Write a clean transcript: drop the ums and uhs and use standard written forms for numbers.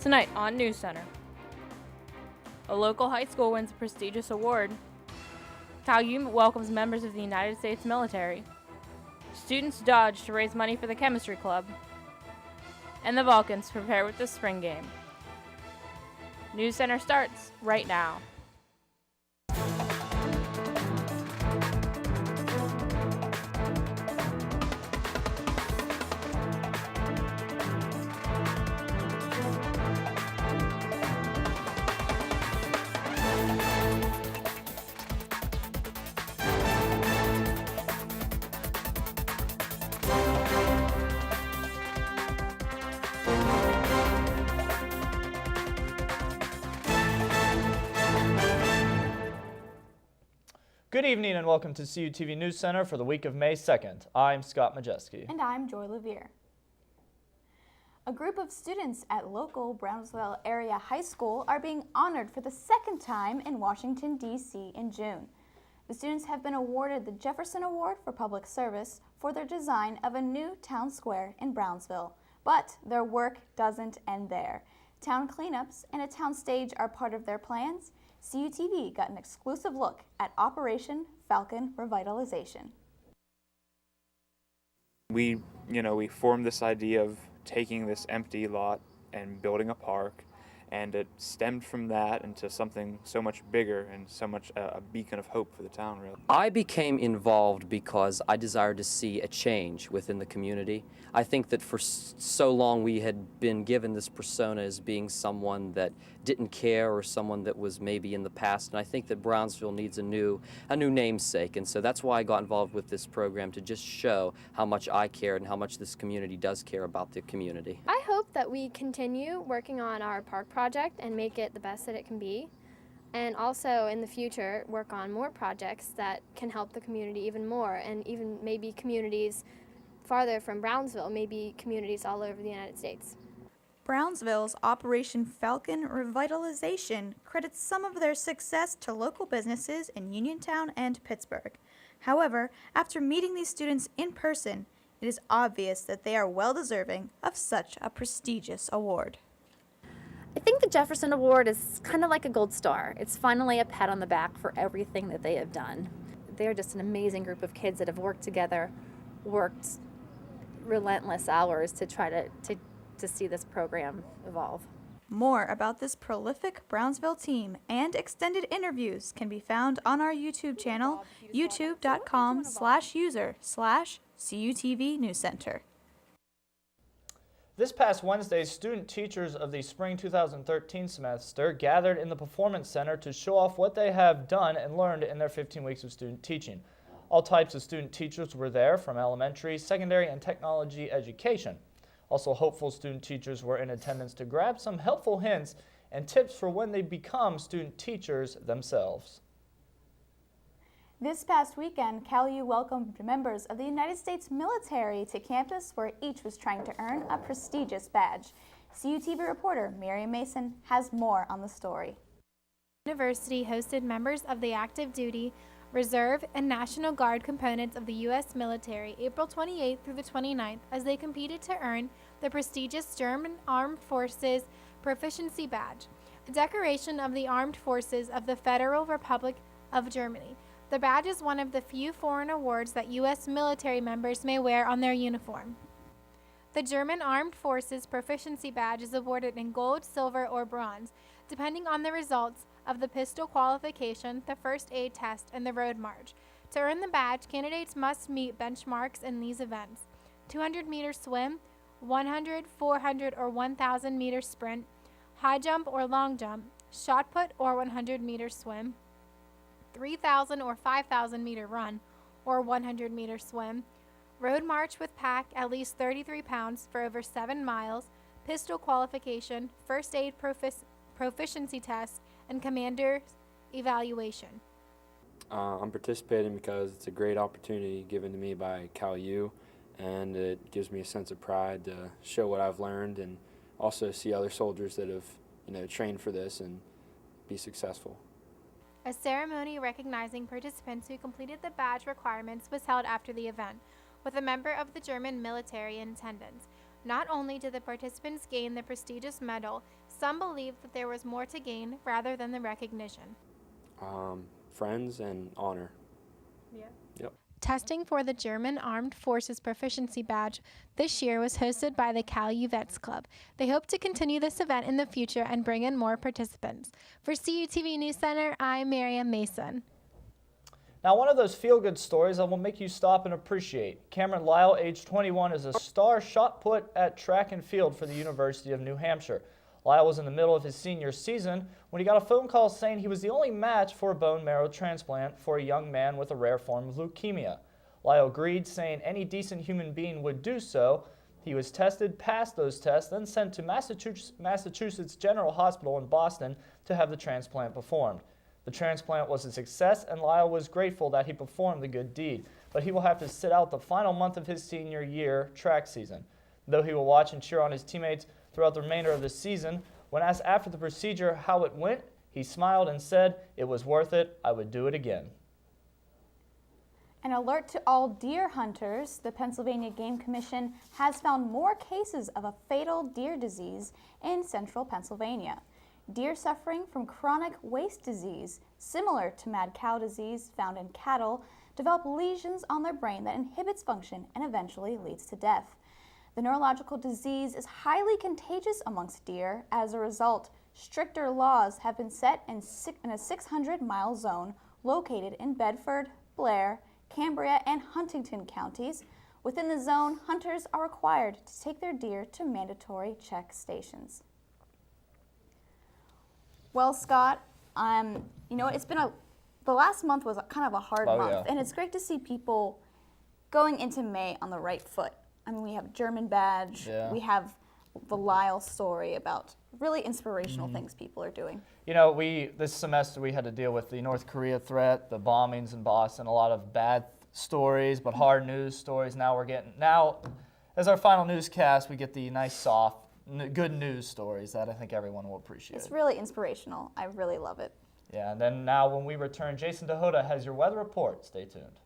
Tonight on News Center, a local high school wins a prestigious award. Calumet welcomes members of the United States military. Students dodge to raise money for the chemistry club. And the Vulcans prepare with the spring game. News Center starts right now. Good evening and welcome to CUTV News Center for the week of May 2nd. I'm Scott Majeski. And I'm Joy Levere. A group of students at local Brownsville area high school are being honored for the second time in Washington, D.C. in June. The students have been awarded the Jefferson Award for Public Service for their design of a new town square in Brownsville. But their work doesn't end there. Town cleanups and a town stage are part of their plans. CUTV got an exclusive look at Operation Falcon Revitalization. We formed this idea of taking this empty lot and building a park, and it stemmed from that into something so much bigger and so much a beacon of hope for the town, really. I became involved because I desired to see a change within the community. I think that for so long we had been given this persona as being someone that didn't care or someone that was maybe in the past, and I think that Brownsville needs a new namesake, and so that's why I got involved with this program, to just show how much I care and how much this community does care about the community. I hope that we continue working on our park project and make it the best that it can be, and also in the future work on more projects that can help the community even more, and even maybe communities farther from Brownsville, maybe communities all over the United States. Brownsville's Operation Falcon Revitalization credits some of their success to local businesses in Uniontown and Pittsburgh. However, after meeting these students in person, it is obvious that they are well deserving of such a prestigious award. I think the Jefferson Award is kind of like a gold star. It's finally a pat on the back for everything that they have done. They're just an amazing group of kids that have worked together, worked relentless hours to try to see this program evolve. More about this prolific Brownsville team and extended interviews can be found on our YouTube channel, youtube.com/user/CUTV News Center. This past Wednesday, student teachers of the spring 2013 semester gathered in the Performance Center to show off what they have done and learned in their 15 weeks of student teaching. All types of student teachers were there, from elementary, secondary, and technology education. Also, hopeful student teachers were in attendance to grab some helpful hints and tips for when they become student teachers themselves. This past weekend, CalU welcomed members of the United States military to campus, where each was trying to earn a prestigious badge. CUTV reporter Miriam Mason has more on the story. University hosted members of the active duty, Reserve, and National Guard components of the U.S. military April 28th through the 29th as they competed to earn the prestigious German Armed Forces Proficiency Badge, a decoration of the Armed Forces of the Federal Republic of Germany. The badge is one of the few foreign awards that U.S. military members may wear on their uniform. The German Armed Forces Proficiency Badge is awarded in gold, silver, or bronze, depending on the results of the pistol qualification, the first aid test, and the road march. To earn the badge, candidates must meet benchmarks in these events: 200-meter swim, 100, 400, or 1,000-meter sprint, high jump or long jump, shot put or 100-meter swim, 3,000 or 5,000-meter run or 100-meter swim, road march with pack at least 33 pounds for over 7 miles, pistol qualification, first aid proficiency test, and commander evaluation. I'm participating because it's a great opportunity given to me by CalU, and it gives me a sense of pride to show what I've learned and also see other soldiers that have trained for this and be successful. A ceremony recognizing participants who completed the badge requirements was held after the event, with a member of the German military in attendance. Not only did the participants gain the prestigious medal, some believed that there was more to gain rather than the recognition. Friends and honor. Testing for the German Armed Forces Proficiency Badge this year was hosted by the Cal U Vets Club. They hope to continue this event in the future and bring in more participants. For CUTV News Center, I'm Miriam Mason. Now, one of those feel-good stories that will make you stop and appreciate. Cameron Lyle, age 21, is a star shot put at track and field for the University of New Hampshire. Lyle was in the middle of his senior season when he got a phone call saying he was the only match for a bone marrow transplant for a young man with a rare form of leukemia. Lyle agreed, saying any decent human being would do so. He was tested, passed those tests, then sent to Massachusetts General Hospital in Boston to have the transplant performed. The transplant was a success, and Lyle was grateful that he performed the good deed, but he will have to sit out the final month of his senior year track season. Though he will watch and cheer on his teammates throughout the remainder of the season, when asked after the procedure how it went, he smiled and said, "It was worth it. I would do it again." An alert to all deer hunters, the Pennsylvania Game Commission has found more cases of a fatal deer disease in central Pennsylvania. Deer suffering from chronic waste disease, similar to mad cow disease found in cattle, develop lesions on their brain that inhibits function and eventually leads to death. The neurological disease is highly contagious amongst deer. As a result, stricter laws have been set in a 600-mile zone located in Bedford, Blair, Cambria, and Huntington counties. Within the zone, hunters are required to take their deer to mandatory check stations. Well, Scott, it's been the last month was kind of a hard month, yeah. and it's great to see people going into May on the right foot. I mean, we have German badge, we have the Lyle story about really inspirational things people are doing. You know, this semester we had to deal with the North Korea threat, the bombings in Boston, a lot of bad stories, but hard news stories. Now, as our final newscast, we get the nice, soft, good news stories that I think everyone will appreciate. It's really inspirational. I really love it. Yeah, and then now when we return, Jason DeHota has your weather report. Stay tuned.